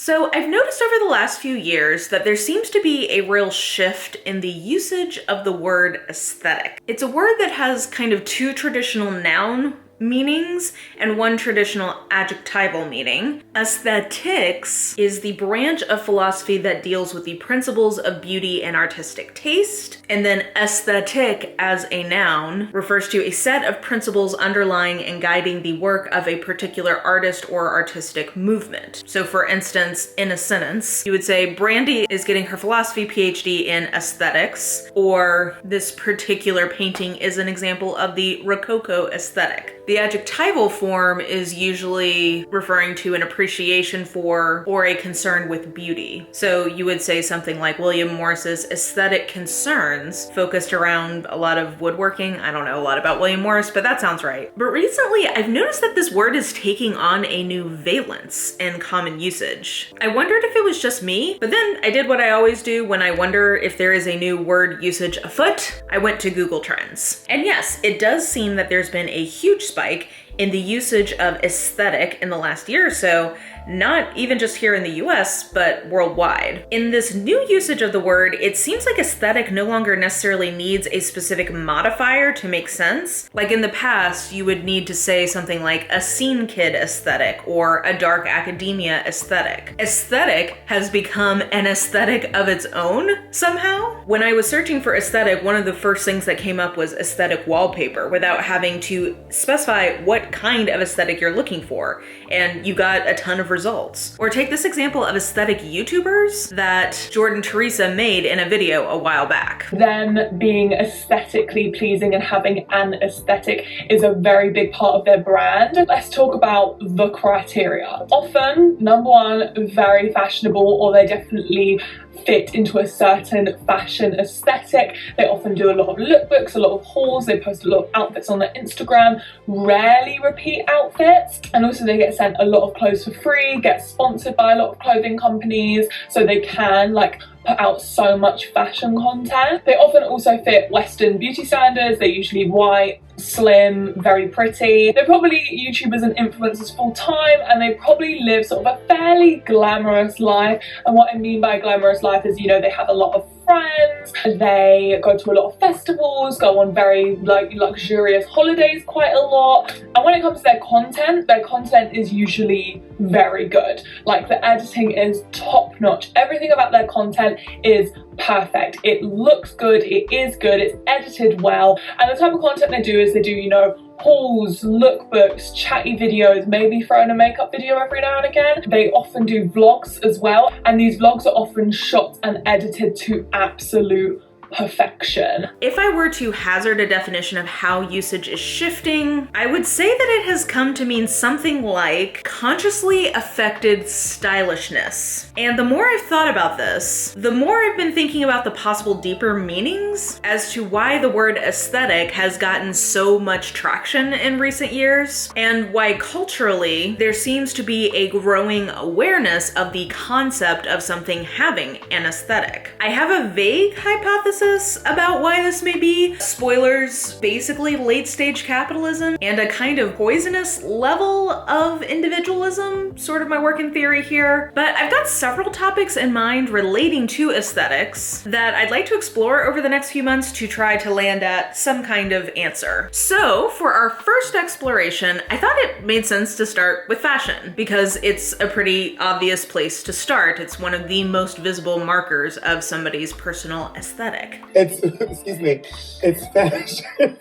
So I've noticed over the last few years that there seems to be a real shift in the usage of the word aesthetic. It's a word that has kind of two traditional noun meanings and one traditional adjectival meaning. Aesthetics is the branch of philosophy that deals with the principles of beauty and artistic taste. And then aesthetic as a noun refers to a set of principles underlying and guiding the work of a particular artist or artistic movement. So for instance, in a sentence, you would say Brandy is getting her philosophy PhD in aesthetics, or this particular painting is an example of the Rococo aesthetic. The adjectival form is usually referring to an appreciation for or a concern with beauty. So you would say something like William Morris's aesthetic concerns focused around a lot of woodworking. I don't know a lot about William Morris, but that sounds right. But recently, I've noticed that this word is taking on a new valence in common usage. I wondered if it was just me, but then I did what I always do when I wonder if there is a new word usage afoot. I went to Google Trends. And yes, it does seem that there's been a huge spike in the usage of aesthetic in the last year or so, not even just here in the US, but worldwide. In this new usage of the word, it seems like aesthetic no longer necessarily needs a specific modifier to make sense. Like in the past, you would need to say something like a scene kid aesthetic or a dark academia aesthetic. Aesthetic has become an aesthetic of its own somehow. When I was searching for aesthetic, one of the first things that came up was aesthetic wallpaper without having to specify what kind of aesthetic you're looking for, and you got a ton of results. Or take this example of aesthetic YouTubers that Jordan Teresa made in a video a while back. Them being aesthetically pleasing and having an aesthetic is a very big part of their brand. Let's talk about the criteria. Often, number one, very fashionable, or they definitely fit into a certain fashion aesthetic. They often do a lot of lookbooks, a lot of hauls, they post a lot of outfits on their Instagram, rarely repeat outfits, and also they get sent a lot of clothes for free, get sponsored by a lot of clothing companies, so they can like put out so much fashion content. They often also fit Western beauty standards. They're usually white, slim, very pretty. They're probably YouTubers and influencers full time, and they probably live sort of a fairly glamorous life. And what I mean by glamorous life is, you know, they have a lot of friends, they go to a lot of festivals, go on very like luxurious holidays quite a lot. And when it comes to their content is usually very good. Like the editing is top notch. Everything about their content is perfect. It looks good, it is good, it's edited well. And the type of content they do is they do, you know, hauls, lookbooks, chatty videos, maybe throw in a makeup video every now and again. They often do vlogs as well, and these vlogs are often shot and edited to absolute perfection. If I were to hazard a definition of how usage is shifting, I would say that it has come to mean something like consciously affected stylishness. And the more I've thought about this, the more I've been thinking about the possible deeper meanings as to why the word aesthetic has gotten so much traction in recent years, and why culturally there seems to be a growing awareness of the concept of something having an aesthetic. I have a vague hypothesis about why this may be. Spoilers, basically late stage capitalism and a kind of poisonous level of individualism, sort of my working theory here. But I've got several topics in mind relating to aesthetics that I'd like to explore over the next few months to try to land at some kind of answer. So for our first exploration, I thought it made sense to start with fashion because it's a pretty obvious place to start. It's one of the most visible markers of somebody's personal aesthetic. It's, excuse me, it's fashion.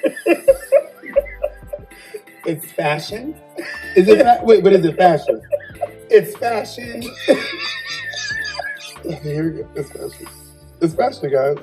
It's fashion? Is it, wait, but is it fashion? It's fashion. Okay, here we go, it's fashion. It's fashion, guys.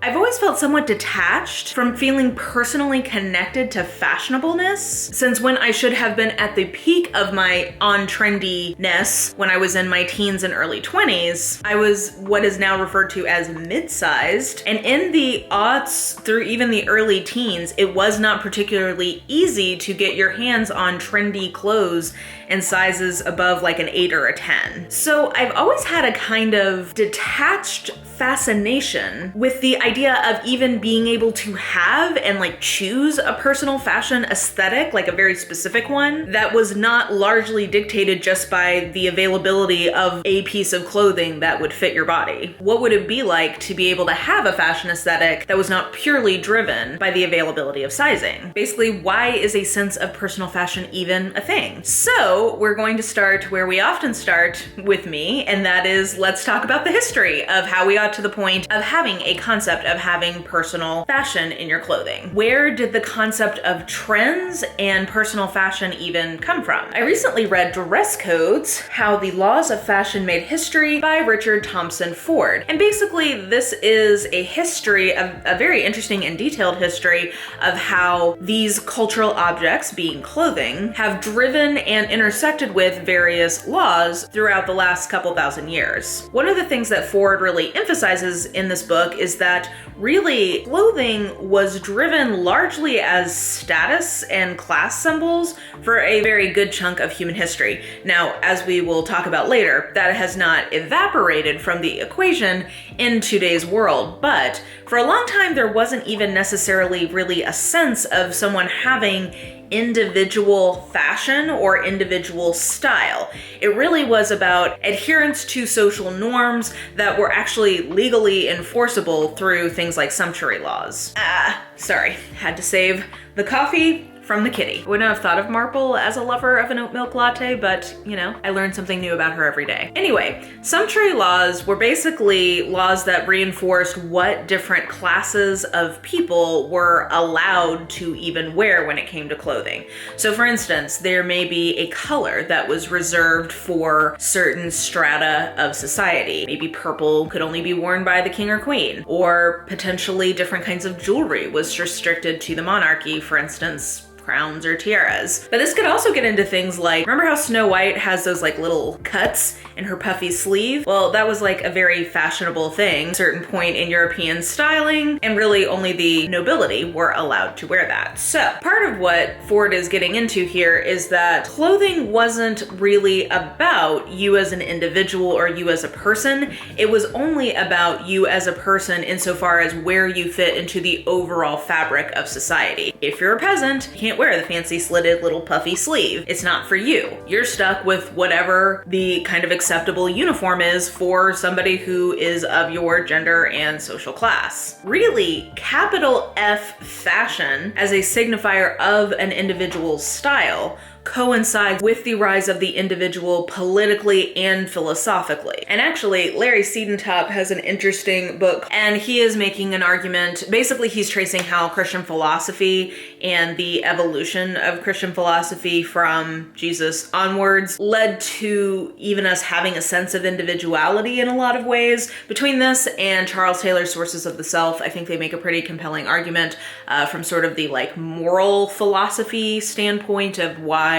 I've always felt somewhat detached from feeling personally connected to fashionableness, since when I should have been at the peak of my on-trendiness when I was in my teens and early 20s, I was what is now referred to as mid-sized. And in the aughts through even the early teens, it was not particularly easy to get your hands on trendy clothes and sizes above like an 8 or a 10. So I've always had a kind of detached fascination with the idea of even being able to have and like choose a personal fashion aesthetic, like a very specific one that was not largely dictated just by the availability of a piece of clothing that would fit your body. What would it be like to be able to have a fashion aesthetic that was not purely driven by the availability of sizing? Basically, why is a sense of personal fashion even a thing? So we're going to start where we often start with me, and that is, let's talk about the history of how we got to the point of having a concept of having personal fashion in your clothing. Where did the concept of trends and personal fashion even come from? I recently read Dress Codes, How the Laws of Fashion Made History by Richard Thompson Ford. And basically this is a history, of a very interesting and detailed history of how these cultural objects, being clothing, have driven and intersected with various laws throughout the last couple thousand years. One of the things that Ford really emphasizes in this book is that really clothing was driven largely as status and class symbols for a very good chunk of human history. Now, as we will talk about later, that has not evaporated from the equation in today's world, but for a long time there wasn't even necessarily really a sense of someone having individual fashion or individual style. It really was about adherence to social norms that were actually legally enforceable through things like sumptuary laws. Sorry, had to save the coffee from the kitty. I wouldn't have thought of Marple as a lover of an oat milk latte, but you know, I learned something new about her every day. Anyway, sumptuary laws were basically laws that reinforced what different classes of people were allowed to even wear when it came to clothing. So for instance, there may be a color that was reserved for certain strata of society. Maybe purple could only be worn by the king or queen, or potentially different kinds of jewelry was restricted to the monarchy, for instance, crowns or tiaras. But this could also get into things like, remember how Snow White has those like little cuts in her puffy sleeve? Well, that was like a very fashionable thing, a certain point in European styling, and really only the nobility were allowed to wear that. So part of what Ford is getting into here is that clothing wasn't really about you as an individual or you as a person. It was only about you as a person insofar as where you fit into the overall fabric of society. If you're a peasant, you can't wear the fancy slitted little puffy sleeve. It's not for you. You're stuck with whatever the kind of acceptable uniform is for somebody who is of your gender and social class. Really, capital F fashion as a signifier of an individual's style coincides with the rise of the individual politically and philosophically. And actually, Larry Siedentop has an interesting book, and he is making an argument. Basically, he's tracing how Christian philosophy and the evolution of Christian philosophy from Jesus onwards led to even us having a sense of individuality in a lot of ways. Between this and Charles Taylor's Sources of the Self, I think they make a pretty compelling argument from sort of the like moral philosophy standpoint of why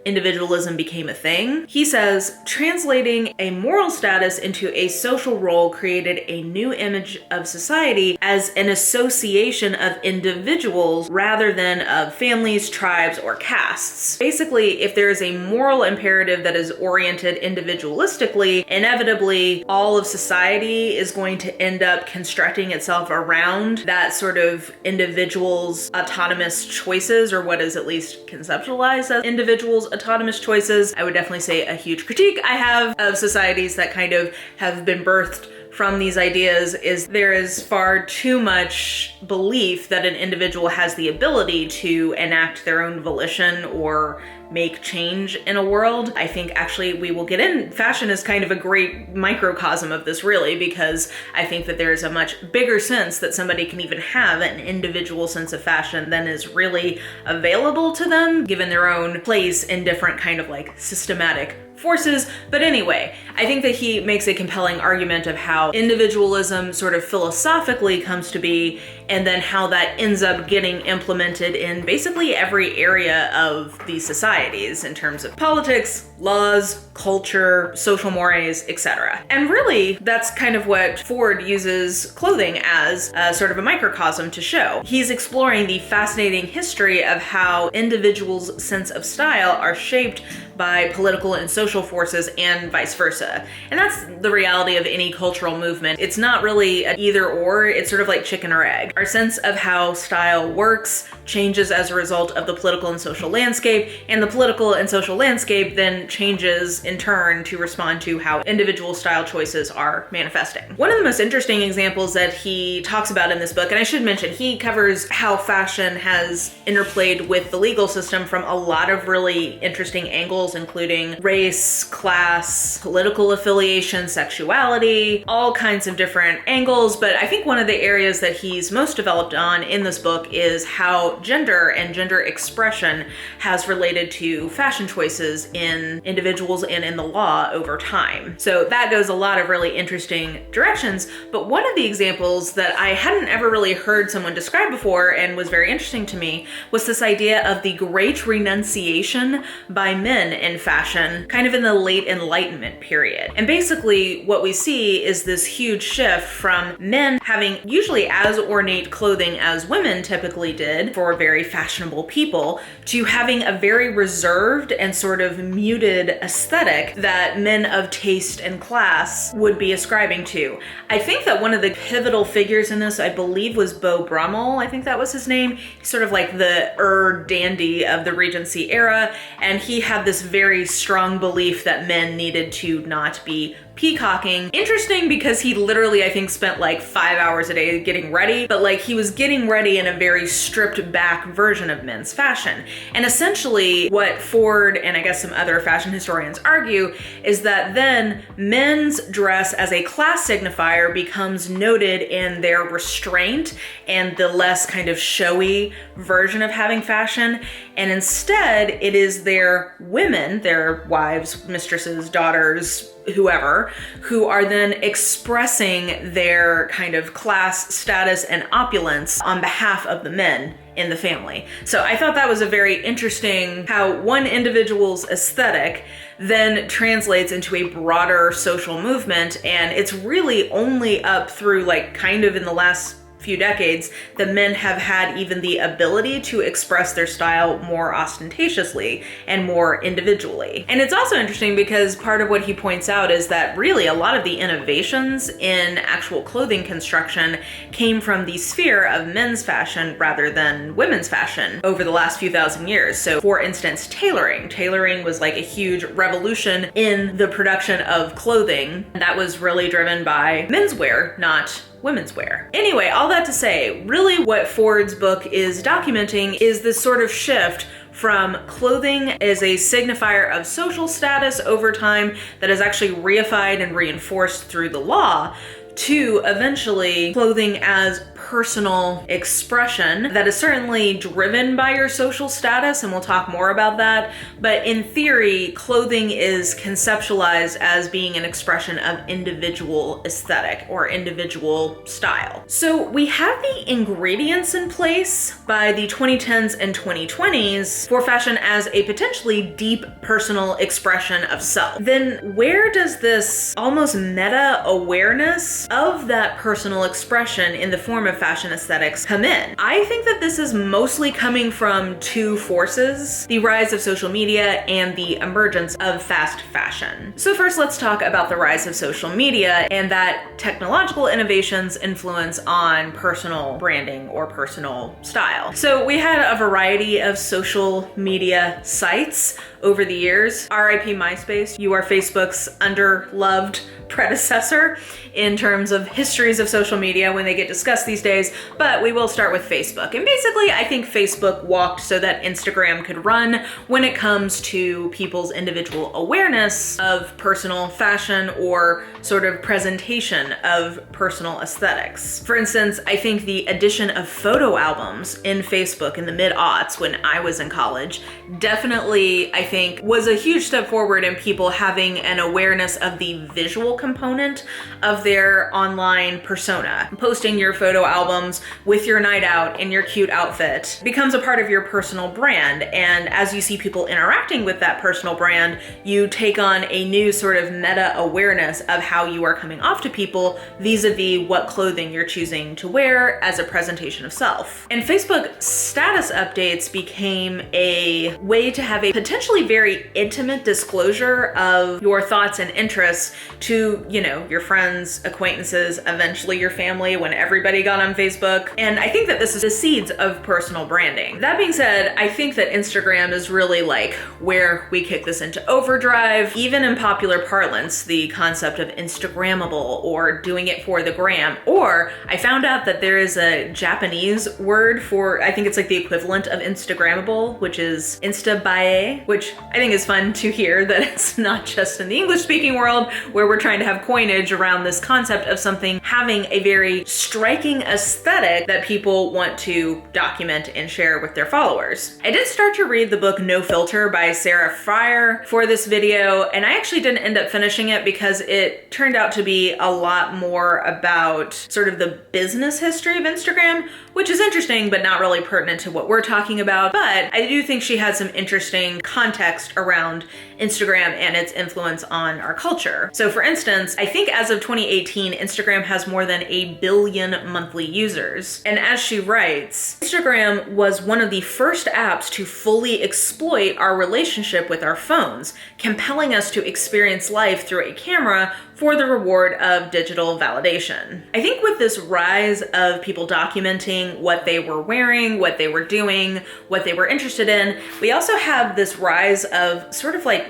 individualism became a thing. He says, translating a moral status into a social role created a new image of society as an association of individuals rather than of families, tribes, or castes. Basically, if there is a moral imperative that is oriented individualistically, inevitably all of society is going to end up constructing itself around that sort of individual's autonomous choices, or what is at least conceptualized as individuals' autonomous choices. I would definitely say a huge critique I have of societies that kind of have been birthed from these ideas is there is far too much belief that an individual has the ability to enact their own volition or make change in a world. I think actually we will get in. Fashion is kind of a great microcosm of this, really, because I think that there is a much bigger sense that somebody can even have an individual sense of fashion than is really available to them, given their own place in different kind of like systematic forces. But anyway, I think that he makes a compelling argument of how individualism sort of philosophically comes to be and then how that ends up getting implemented in basically every area of these societies in terms of politics, laws, culture, social mores, etc. And really, that's kind of what Ford uses clothing as sort of a microcosm to show. He's exploring the fascinating history of how individuals' sense of style are shaped by political and social forces and vice versa. And that's the reality of any cultural movement. It's not really an either or, it's sort of like chicken or egg. Our sense of how style works changes as a result of the political and social landscape, and the political and social landscape then changes in turn to respond to how individual style choices are manifesting. One of the most interesting examples that he talks about in this book, and I should mention, he covers how fashion has interplayed with the legal system from a lot of really interesting angles, including race, class, political affiliation, sexuality, all kinds of different angles. But I think one of the areas that he's most developed on in this book is how gender and gender expression has related to fashion choices in individuals and in the law over time. So that goes a lot of really interesting directions. But one of the examples that I hadn't ever really heard someone describe before and was very interesting to me was this idea of the great renunciation by men in fashion, kind of in the late Enlightenment period. And basically what we see is this huge shift from men having usually as ornate clothing as women typically did for very fashionable people, to having a very reserved and sort of muted aesthetic that men of taste and class would be ascribing to. I think that one of the pivotal figures in this, I believe, was Beau Brummel. I think that was his name. He's sort of like the dandy of the Regency era, and he had this very strong belief that men needed to not be peacocking. Interesting because he literally, I think, spent like 5 hours a day getting ready, but like he was getting ready in a very stripped back version of men's fashion. And essentially what Ford and I guess some other fashion historians argue is that then men's dress as a class signifier becomes noted in their restraint and the less kind of showy version of having fashion. And instead it is their women, their wives, mistresses, daughters, whoever, who are then expressing their kind of class status and opulence on behalf of the men in the family. So I thought that was a very interesting how one individual's aesthetic then translates into a broader social movement. And it's really only up through like kind of in the last few decades that men have had even the ability to express their style more ostentatiously and more individually. And it's also interesting because part of what he points out is that really a lot of the innovations in actual clothing construction came from the sphere of men's fashion rather than women's fashion over the last few thousand years. So for instance, tailoring. Tailoring was like a huge revolution in the production of clothing. That was really driven by menswear, not women's wear. Anyway, all that to say, really what Ford's book is documenting is this sort of shift from clothing as a signifier of social status over time that is actually reified and reinforced through the law, to eventually clothing as personal expression that is certainly driven by your social status, and we'll talk more about that. But in theory, clothing is conceptualized as being an expression of individual aesthetic or individual style. So we have the ingredients in place by the 2010s and 2020s for fashion as a potentially deep personal expression of self. Then where does this almost meta awareness of that personal expression in the form of fashion aesthetics come in? I think that this is mostly coming from two forces: the rise of social media and the emergence of fast fashion. So first, let's talk about the rise of social media and that technological innovation's influence on personal branding or personal style. So we had a variety of social media sites over the years. RIP MySpace, you are Facebook's underloved predecessor in terms of histories of social media when they get discussed these days, but we will start with Facebook. And basically, I think Facebook walked so that Instagram could run when it comes to people's individual awareness of personal fashion or sort of presentation of personal aesthetics. For instance, I think the addition of photo albums in Facebook in the mid-aughts when I was in college definitely, I think, was a huge step forward in people having an awareness of the visual component of their online persona. Posting your photo albums with your night out in your cute outfit becomes a part of your personal brand. And as you see people interacting with that personal brand, you take on a new sort of meta awareness of how you are coming off to people vis-a-vis what clothing you're choosing to wear as a presentation of self. And Facebook status updates became a way to have a potentially very intimate disclosure of your thoughts and interests to, you know, your friends, acquaintances, eventually your family when everybody got on Facebook. And I think that this is the seeds of personal branding. That being said, I think that Instagram is really like where we kick this into overdrive. Even in popular parlance, the concept of Instagrammable or doing it for the gram, or I found out that there is a Japanese word for, I think it's like the equivalent of Instagrammable, which is instabae, which I think is fun to hear that it's not just in the English speaking world where we're trying to have coinage around this concept of something having a very striking aesthetic that people want to document and share with their followers. I did start to read the book No Filter by Sarah Friar for this video, and I actually didn't end up finishing it because it turned out to be a lot more about sort of the business history of Instagram, which is interesting but not really pertinent to what we're talking about. But I do think she has some interesting context around Instagram and its influence on our culture. So for instance, I think as of 2018, Instagram has more than 1 billion monthly users. And as she writes, Instagram was one of the first apps to fully exploit our relationship with our phones, compelling us to experience life through a camera for the reward of digital validation. I think with this rise of people documenting what they were wearing, what they were doing, what they were interested in, we also have this rise of sort of like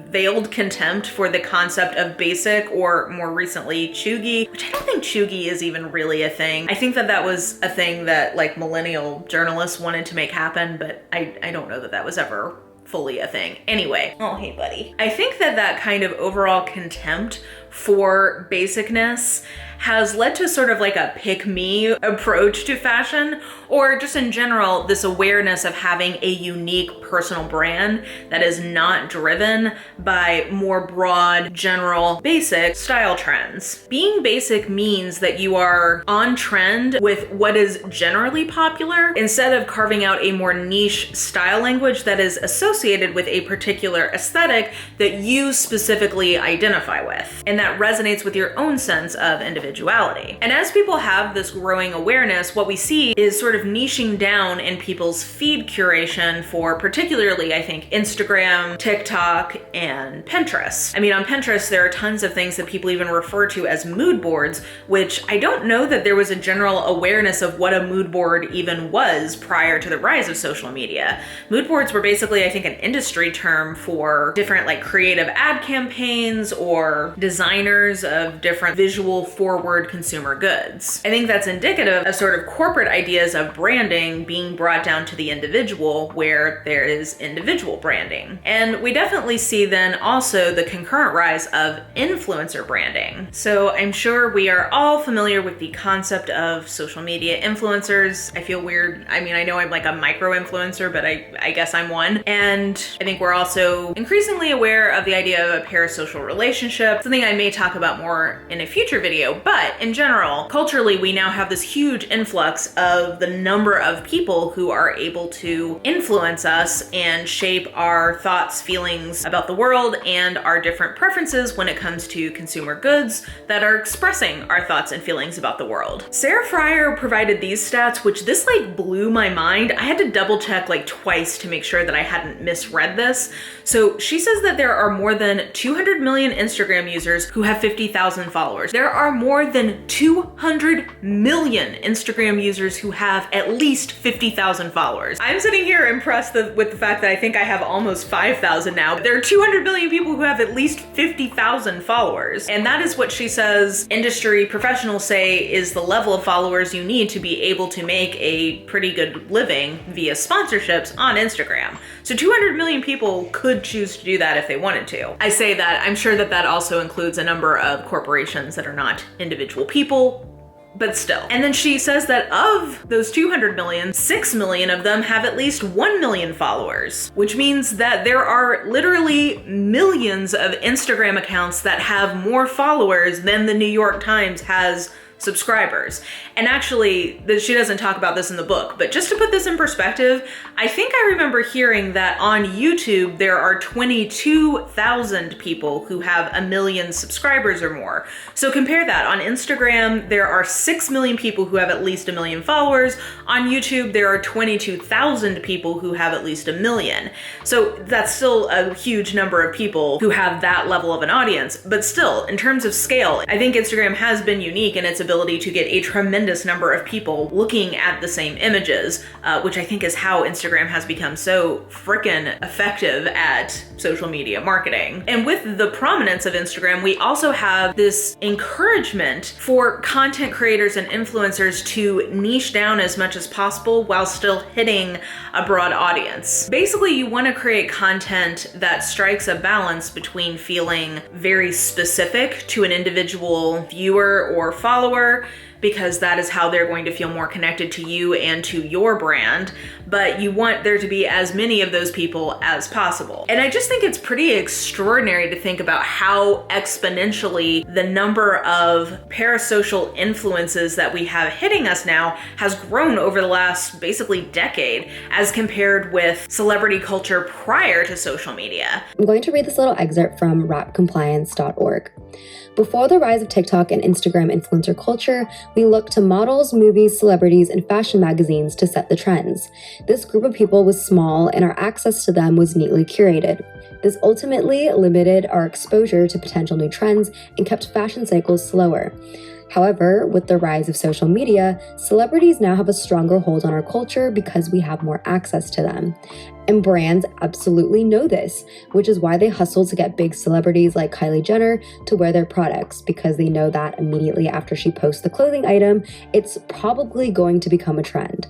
veiled contempt for the concept of basic, or more recently chuggy, which I don't think chuggy is even really a thing. I think that that was a thing that like millennial journalists wanted to make happen, but I don't know that that was ever fully a thing. Anyway, oh hey buddy. I think that that kind of overall contempt for basicness has led to sort of like a pick-me approach to fashion, or just in general, this awareness of having a unique personal brand that is not driven by more broad, general, basic style trends. Being basic means that you are on trend with what is generally popular, instead of carving out a more niche style language that is associated with a particular aesthetic that you specifically identify with, and that resonates with your own sense of individuality. And as people have this growing awareness, what we see is sort of niching down in people's feed curation for particularly, I think, Instagram, TikTok, and Pinterest. I mean, on Pinterest, there are tons of things that people even refer to as mood boards, which I don't know that there was a general awareness of what a mood board even was prior to the rise of social media. Mood boards were basically, I think, an industry term for different like creative ad campaigns or designers of different visual forward consumer goods. I think that's indicative of sort of corporate ideas of branding being brought down to the individual, where there is individual branding. And we definitely see then also the concurrent rise of influencer branding. So I'm sure we are all familiar with the concept of social media influencers. I feel weird. I mean, I know I'm like a micro influencer, but I guess I'm one. And I think we're also increasingly aware of the idea of a parasocial relationship, something I may talk about more in a future video. But in general, culturally, we now have this huge influx of the number of people who are able to influence us and shape our thoughts, feelings about the world, and our different preferences when it comes to consumer goods that are expressing our thoughts and feelings about the world. Sarah Friar provided these stats, which this like blew my mind. I had to double check like twice to make sure that I hadn't misread this. So she says that there are more than 200 million Instagram users who have 50,000 followers. There are more than 200 million Instagram users who have at least 50,000 followers. I'm sitting here impressed with the fact that I think I have almost 5,000 now. There are 200 million people who have at least 50,000 followers. And that is what she says industry professionals say is the level of followers you need to be able to make a pretty good living via sponsorships on Instagram. So 200 million people could choose to do that if they wanted to. I say that, I'm sure that that also includes a number of corporations that are not individual people, but still. And then she says that of those 200 million, 6 million of them have at least 1 million followers, which means that there are literally millions of Instagram accounts that have more followers than the New York Times has subscribers. And actually, she doesn't talk about this in the book, but just to put this in perspective, I think I remember hearing that on YouTube, there are 22,000 people who have 1 million subscribers or more. So compare that. On Instagram, there are 6 million people who have at least 1 million followers. On YouTube, there are 22,000 people who have at least 1 million. So that's still a huge number of people who have that level of an audience. But still, in terms of scale, I think Instagram has been unique in its ability to get a tremendous number of people looking at the same images, which I think is how Instagram has become so frickin' effective at social media marketing. And with the prominence of Instagram, we also have this encouragement for content creators and influencers to niche down as much as possible while still hitting a broad audience. Basically, you want to create content that strikes a balance between feeling very specific to an individual viewer or follower, because that is how they're going to feel more connected to you and to your brand, but you want there to be as many of those people as possible. And I just think it's pretty extraordinary to think about how exponentially the number of parasocial influences that we have hitting us now has grown over the last basically decade as compared with celebrity culture prior to social media. I'm going to read this little excerpt from rapcompliance.org. Before the rise of TikTok and Instagram influencer culture, we looked to models, movies, celebrities, and fashion magazines to set the trends. This group of people was small, and our access to them was neatly curated. This ultimately limited our exposure to potential new trends and kept fashion cycles slower. However, with the rise of social media, celebrities now have a stronger hold on our culture because we have more access to them. And brands absolutely know this, which is why they hustle to get big celebrities like Kylie Jenner to wear their products, because they know that immediately after she posts the clothing item, it's probably going to become a trend.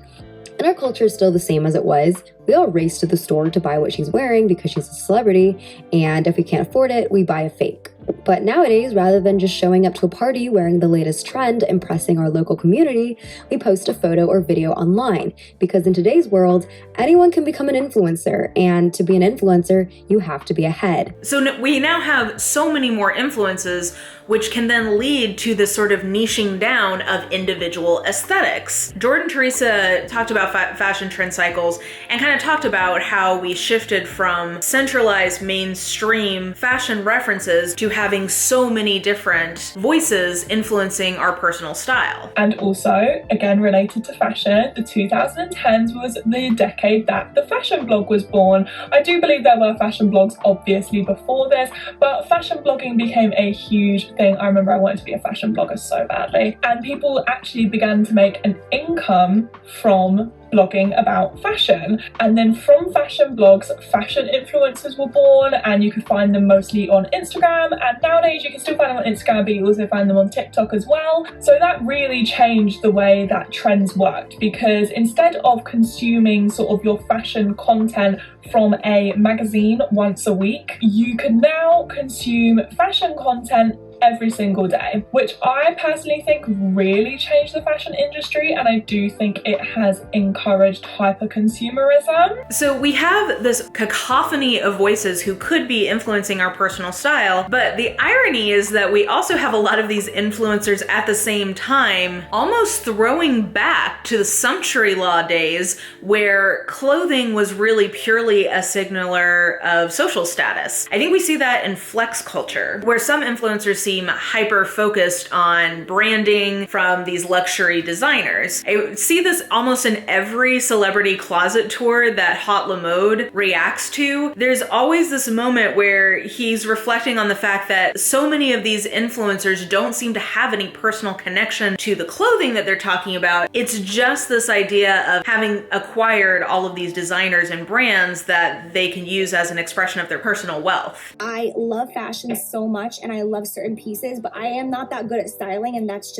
And our culture is still the same as it was. We all race to the store to buy what she's wearing because she's a celebrity, and if we can't afford it, we buy a fake. But nowadays, rather than just showing up to a party wearing the latest trend, impressing our local community, we post a photo or video online, because in today's world, anyone can become an influencer, and to be an influencer, you have to be ahead. So we now have so many more influences, which can then lead to this sort of niching down of individual aesthetics. Jordan Teresa talked about fashion trend cycles and kind of talked about how we shifted from centralized mainstream fashion references to having so many different voices influencing our personal style. And also, again related to fashion, the 2010s was the decade that the fashion blog was born. I do believe there were fashion blogs obviously before this, but fashion blogging became a huge thing. I remember I wanted to be a fashion blogger so badly, and people actually began to make an income from blogging about fashion. And then from fashion blogs, fashion influencers were born, and you could find them mostly on Instagram, and nowadays you can still find them on Instagram, but you also find them on TikTok as well. So that really changed the way that trends worked, because instead of consuming sort of your fashion content from a magazine once a week, you can now consume fashion content every single day, which I personally think really changed the fashion industry, and I do think it has encouraged hyper-consumerism. So we have this cacophony of voices who could be influencing our personal style, but the irony is that we also have a lot of these influencers at the same time almost throwing back to the sumptuary law days where clothing was really purely a signaler of social status. I think we see that in flex culture, where some influencers seem hyper-focused on branding from these luxury designers. I see this almost in every celebrity closet tour that Hot LaMode reacts to. There's always this moment where he's reflecting on the fact that so many of these influencers don't seem to have any personal connection to the clothing that they're talking about. It's just this idea of having acquired all of these designers and brands that they can use as an expression of their personal wealth. I love fashion so much, and I love certain pieces, but I am not that good at styling, and that's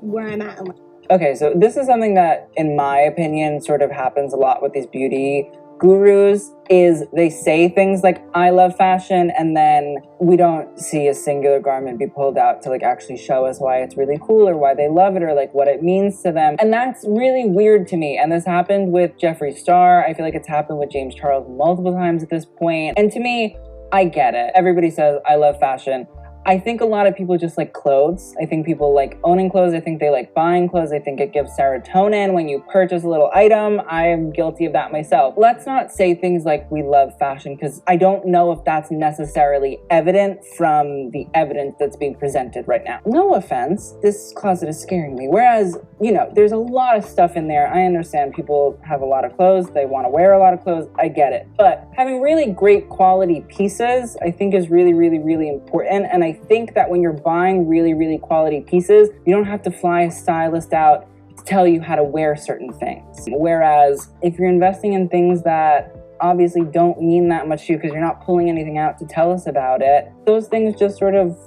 where I'm at in life. Okay, so this is something that, in my opinion, sort of happens a lot with these beauty gurus is they say things like, I love fashion, and then we don't see a singular garment be pulled out to like actually show us why it's really cool or why they love it or like what it means to them. And that's really weird to me. And this happened with Jeffree Star. I feel like it's happened with James Charles multiple times at this point. And to me, I get it. Everybody says, I love fashion. I think a lot of people just like clothes. I think people like owning clothes. I think they like buying clothes. I think it gives serotonin when you purchase a little item. I am guilty of that myself. Let's not say things like we love fashion, because I don't know if that's necessarily evident from the evidence that's being presented right now. No offense, this closet is scaring me. Whereas, you know, there's a lot of stuff in there. I understand people have a lot of clothes. They want to wear a lot of clothes. I get it. But having really great quality pieces, I think is really, really, really important. And I think that when you're buying really, really quality pieces, you don't have to fly a stylist out to tell you how to wear certain things. Whereas if you're investing in things that obviously don't mean that much to you because you're not pulling anything out to tell us about it, those things just sort of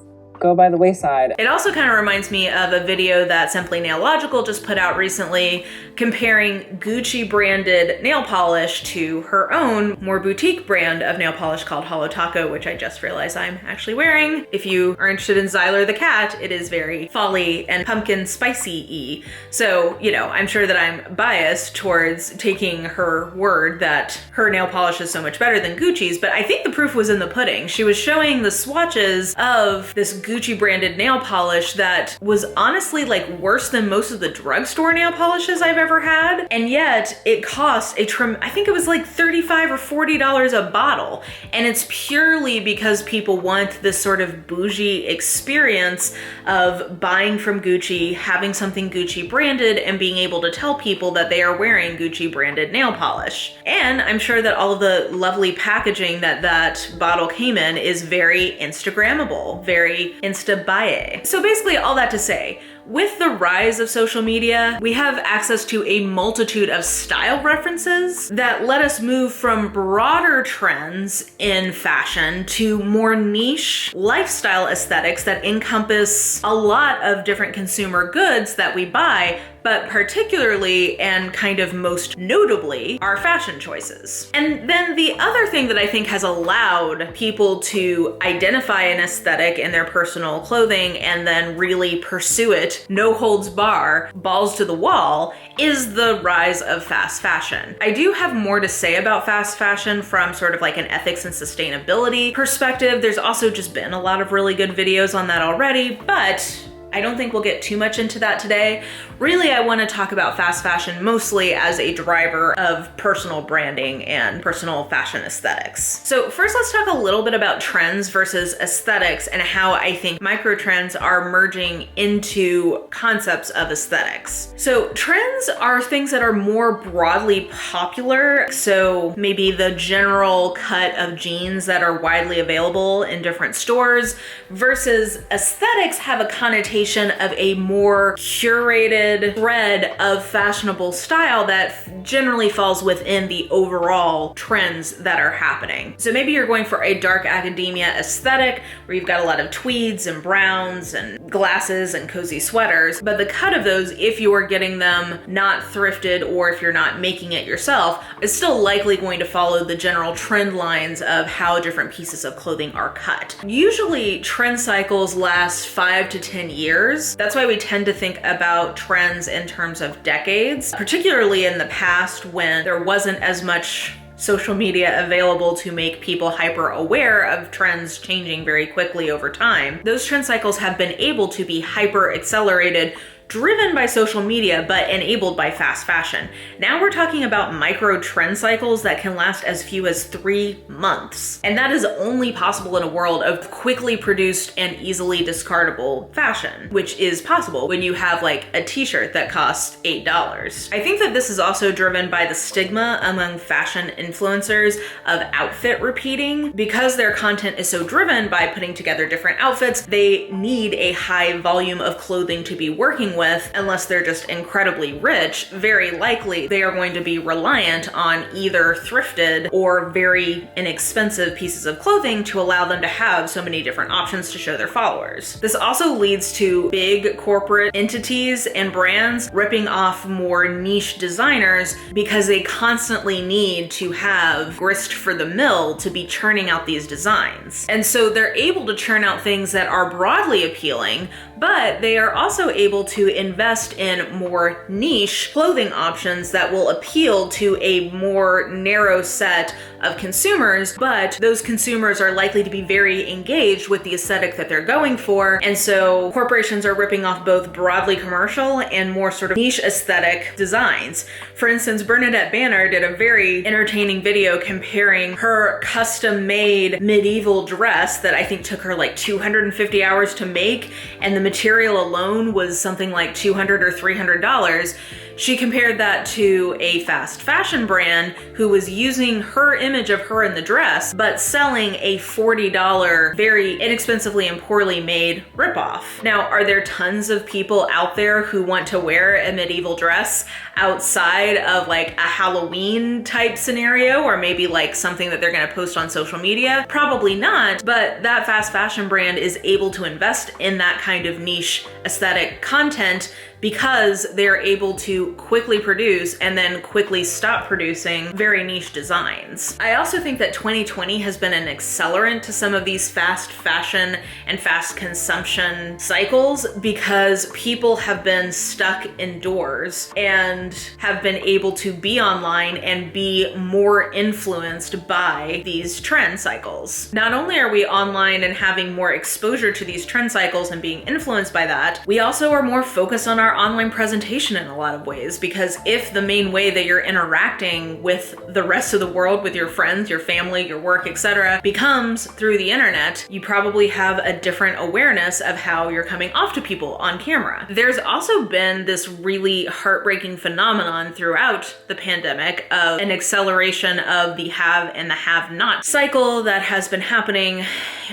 go by the wayside. It also kind of reminds me of a video that Simply Nailogical just put out recently comparing Gucci branded nail polish to her own more boutique brand of nail polish called Holo Taco, which I just realized I'm actually wearing. If you are interested in Xyler the cat, it is very folly and pumpkin spicy-y. So, you know, I'm sure that I'm biased towards taking her word that her nail polish is so much better than Gucci's, but I think the proof was in the pudding. She was showing the swatches of this Gucci branded nail polish that was honestly like worse than most of the drugstore nail polishes I've ever had. And yet it cost I think it was like $35 or $40 a bottle. And it's purely because people want this sort of bougie experience of buying from Gucci, having something Gucci branded, and being able to tell people that they are wearing Gucci branded nail polish. And I'm sure that all of the lovely packaging that that bottle came in is very Instagrammable, very Insta-bae. So basically all that to say, with the rise of social media, we have access to a multitude of style references that let us move from broader trends in fashion to more niche lifestyle aesthetics that encompass a lot of different consumer goods that we buy, but particularly and kind of most notably our fashion choices. And then the other thing that I think has allowed people to identify an aesthetic in their personal clothing and then really pursue it, no holds bar, balls to the wall, is the rise of fast fashion. I do have more to say about fast fashion from sort of like an ethics and sustainability perspective. There's also just been a lot of really good videos on that already, but I don't think we'll get too much into that today. Really, I want to talk about fast fashion mostly as a driver of personal branding and personal fashion aesthetics. So first, let's talk a little bit about trends versus aesthetics and how I think microtrends are merging into concepts of aesthetics. So trends are things that are more broadly popular. So maybe the general cut of jeans that are widely available in different stores, versus aesthetics have a connotation of a more curated thread of fashionable style that generally falls within the overall trends that are happening. So maybe you're going for a dark academia aesthetic where you've got a lot of tweeds and browns and glasses and cozy sweaters, but the cut of those, if you are getting them not thrifted or if you're not making it yourself, is still likely going to follow the general trend lines of how different pieces of clothing are cut. Usually trend cycles last 5 to 10 years. That's why we tend to think about trends in terms of decades, particularly in the past when there wasn't as much social media available to make people hyper aware of trends changing very quickly over time. Those trend cycles have been able to be hyper accelerated, driven by social media, but enabled by fast fashion. Now we're talking about micro trend cycles that can last as few as 3 months. And that is only possible in a world of quickly produced and easily discardable fashion, which is possible when you have like a t-shirt that costs $8. I think that this is also driven by the stigma among fashion influencers of outfit repeating. Because their content is so driven by putting together different outfits, they need a high volume of clothing to be working with, unless they're just incredibly rich, very likely they are going to be reliant on either thrifted or very inexpensive pieces of clothing to allow them to have so many different options to show their followers. This also leads to big corporate entities and brands ripping off more niche designers because they constantly need to have grist for the mill to be churning out these designs. And so they're able to churn out things that are broadly appealing, but they are also able to invest in more niche clothing options that will appeal to a more narrow set of consumers, but those consumers are likely to be very engaged with the aesthetic that they're going for. And so corporations are ripping off both broadly commercial and more sort of niche aesthetic designs. For instance, Bernadette Banner did a very entertaining video comparing her custom-made medieval dress that I think took her like 250 hours to make, and the material alone was something like $200 or $300. She compared that to a fast fashion brand who was using her image of her in the dress, but selling a $40, very inexpensively and poorly made ripoff. Now, are there tons of people out there who want to wear a medieval dress outside of like a Halloween type scenario, or maybe like something that they're gonna post on social media? Probably not, but that fast fashion brand is able to invest in that kind of niche aesthetic content because they're able to quickly produce and then quickly stop producing very niche designs. I also think that 2020 has been an accelerant to some of these fast fashion and fast consumption cycles because people have been stuck indoors and have been able to be online and be more influenced by these trend cycles. Not only are we online and having more exposure to these trend cycles and being influenced by that, we also are more focused on our online presentation in a lot of ways, because if the main way that you're interacting with the rest of the world, with your friends, your family, your work, etc., becomes through the internet, you probably have a different awareness of how you're coming off to people on camera. There's also been this really heartbreaking phenomenon throughout the pandemic of an acceleration of the have and the have-not cycle that has been happening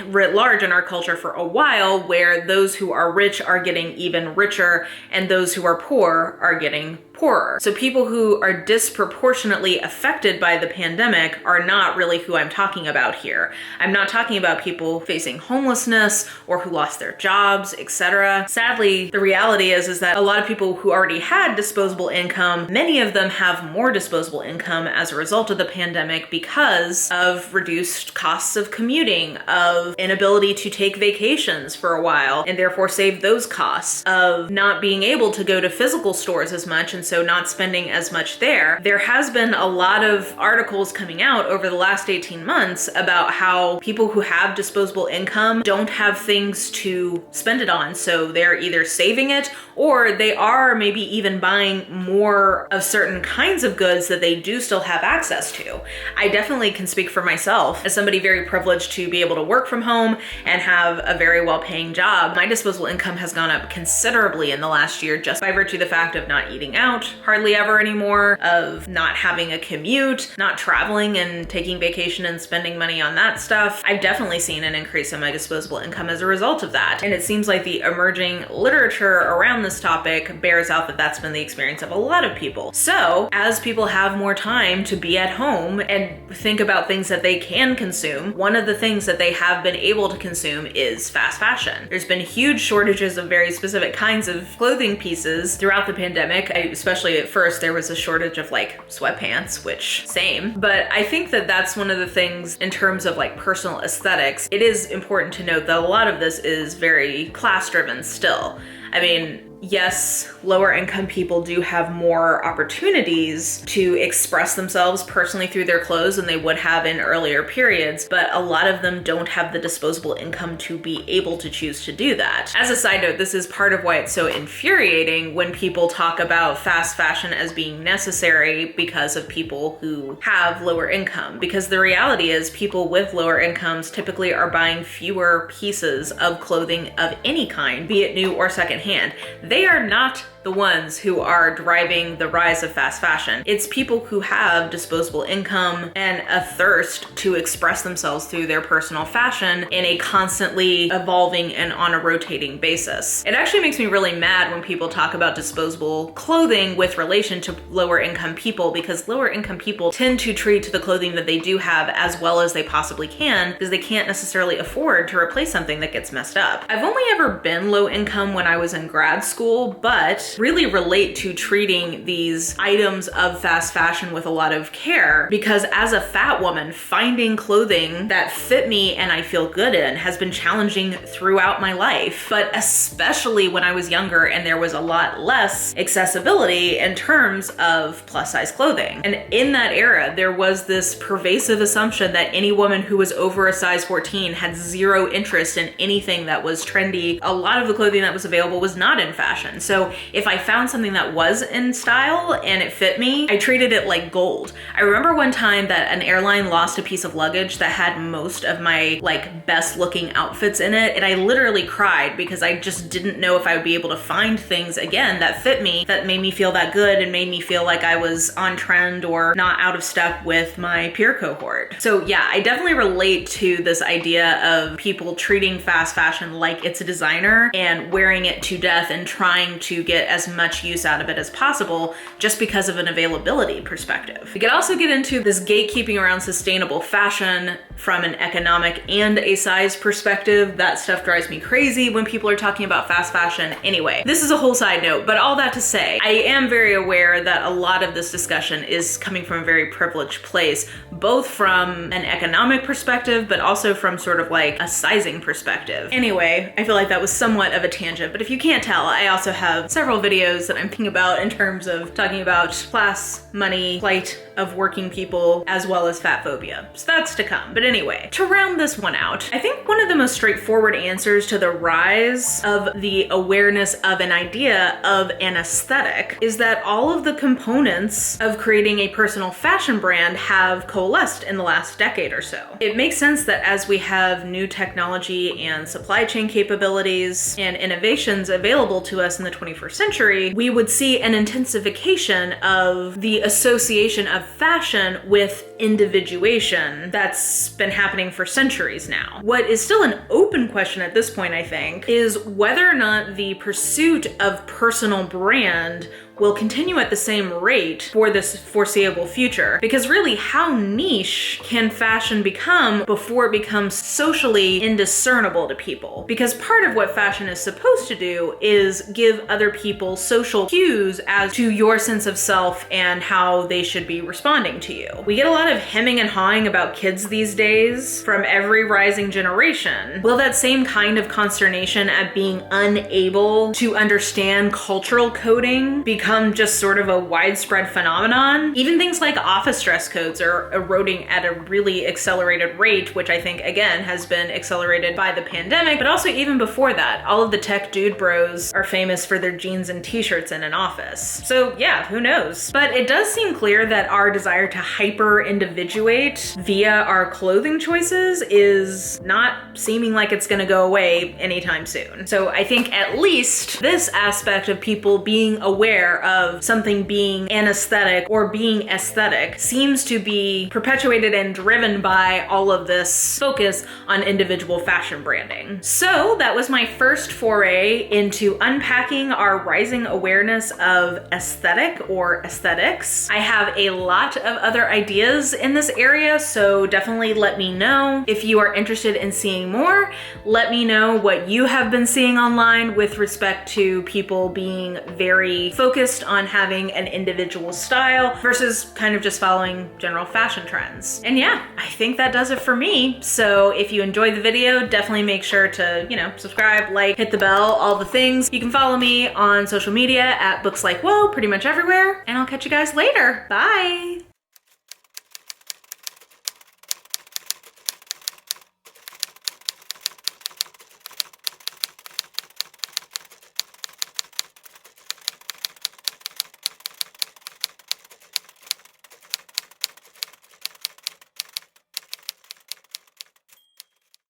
writ large in our culture for a while, where those who are rich are getting even richer and those who are poor are getting poorer. So people who are disproportionately affected by the pandemic are not really who I'm talking about here. I'm not talking about people facing homelessness or who lost their jobs, etc. Sadly, the reality is that a lot of people who already had disposable income, many of them have more disposable income as a result of the pandemic because of reduced costs of commuting, of inability to take vacations for a while and therefore save those costs, of not being able to go to physical stores as much and so not spending as much there. There has been a lot of articles coming out over the last 18 months about how people who have disposable income don't have things to spend it on. So they're either saving it or they are maybe even buying more of certain kinds of goods that they do still have access to. I definitely can speak for myself as somebody very privileged to be able to work from home and have a very well-paying job. My disposable income has gone up considerably in the last year just by virtue of the fact of not eating out hardly ever anymore, of not having a commute, not traveling and taking vacation and spending money on that stuff. I've definitely seen an increase in my disposable income as a result of that. And it seems like the emerging literature around this topic bears out that that's been the experience of a lot of people. So as people have more time to be at home and think about things that they can consume, one of the things that they have been able to consume is fast fashion. There's been huge shortages of very specific kinds of clothing pieces throughout the pandemic. Especially at first, there was a shortage of like sweatpants, which same. But I think that that's one of the things in terms of like personal aesthetics. It is important to note that a lot of this is very class driven still. I mean, yes, lower income people do have more opportunities to express themselves personally through their clothes than they would have in earlier periods, but a lot of them don't have the disposable income to be able to choose to do that. As a side note, this is part of why it's so infuriating when people talk about fast fashion as being necessary because of people who have lower income, because the reality is people with lower incomes typically are buying fewer pieces of clothing of any kind, be it new or secondhand. They are not the ones who are driving the rise of fast fashion. It's people who have disposable income and a thirst to express themselves through their personal fashion in a constantly evolving and on a rotating basis. It actually makes me really mad when people talk about disposable clothing with relation to lower income people, because lower income people tend to treat the clothing that they do have as well as they possibly can, because they can't necessarily afford to replace something that gets messed up. I've only ever been low income when I was in grad school, but really relate to treating these items of fast fashion with a lot of care, because as a fat woman, finding clothing that fit me and I feel good in has been challenging throughout my life, but especially when I was younger and there was a lot less accessibility in terms of plus size clothing. And in that era, there was this pervasive assumption that any woman who was over a size 14 had zero interest in anything that was trendy. A lot of the clothing that was available was not in fashion. So if I found something that was in style and it fit me, I treated it like gold. I remember one time that an airline lost a piece of luggage that had most of my like best looking outfits in it, and I literally cried because I just didn't know if I would be able to find things again that fit me, that made me feel that good and made me feel like I was on trend or not out of step with my peer cohort. So yeah, I definitely relate to this idea of people treating fast fashion like it's a designer and wearing it to death and trying to get as much use out of it as possible just because of an availability perspective. We could also get into this gatekeeping around sustainable fashion from an economic and a size perspective. That stuff drives me crazy when people are talking about fast fashion. Anyway, this is a whole side note, but all that to say, I am very aware that a lot of this discussion is coming from a very privileged place, both from an economic perspective, but also from sort of like a sizing perspective. Anyway, I feel like that was somewhat of a tangent, but if you can't tell, I also have several videos that I'm thinking about in terms of talking about class, money, plight of working people, as well as fat phobia. So that's to come. But anyway, to round this one out, I think one of the most straightforward answers to the rise of the awareness of an idea of an aesthetic is that all of the components of creating a personal fashion brand have coalesced in the last decade or so. It makes sense that as we have new technology and supply chain capabilities and innovations available to us in the 21st century, we would see an intensification of the association of fashion with individuation that's been happening for centuries now. What is still an open question at this point, I think, is whether or not the pursuit of personal brand will continue at the same rate for this foreseeable future. Because really, how niche can fashion become before it becomes socially indiscernible to people? Because part of what fashion is supposed to do is give other people social cues as to your sense of self and how they should be responding to you. We get a lot of hemming and hawing about kids these days from every rising generation. Will that same kind of consternation at being unable to understand cultural coding become just sort of a widespread phenomenon? Even things like office dress codes are eroding at a really accelerated rate, which I think, again, has been accelerated by the pandemic, but also even before that. All of the tech dude bros are famous for their jeans and t-shirts in an office. So yeah, who knows? But it does seem clear that our desire to hyper-individuate via our clothing choices is not seeming like it's gonna go away anytime soon. So I think at least this aspect of people being aware of something being an aesthetic or being aesthetic seems to be perpetuated and driven by all of this focus on individual fashion branding. So that was my first foray into unpacking our rising awareness of aesthetic or aesthetics. I have a lot of other ideas in this area, so definitely let me know if you are interested in seeing more. Let me know what you have been seeing online with respect to people being very focused on having an individual style versus kind of just following general fashion trends. And yeah, I think that does it for me. So if you enjoyed the video, definitely make sure to, subscribe, like, hit the bell, all the things. You can follow me on social media at Books Like Whoa, pretty much everywhere. And I'll catch you guys later. Bye.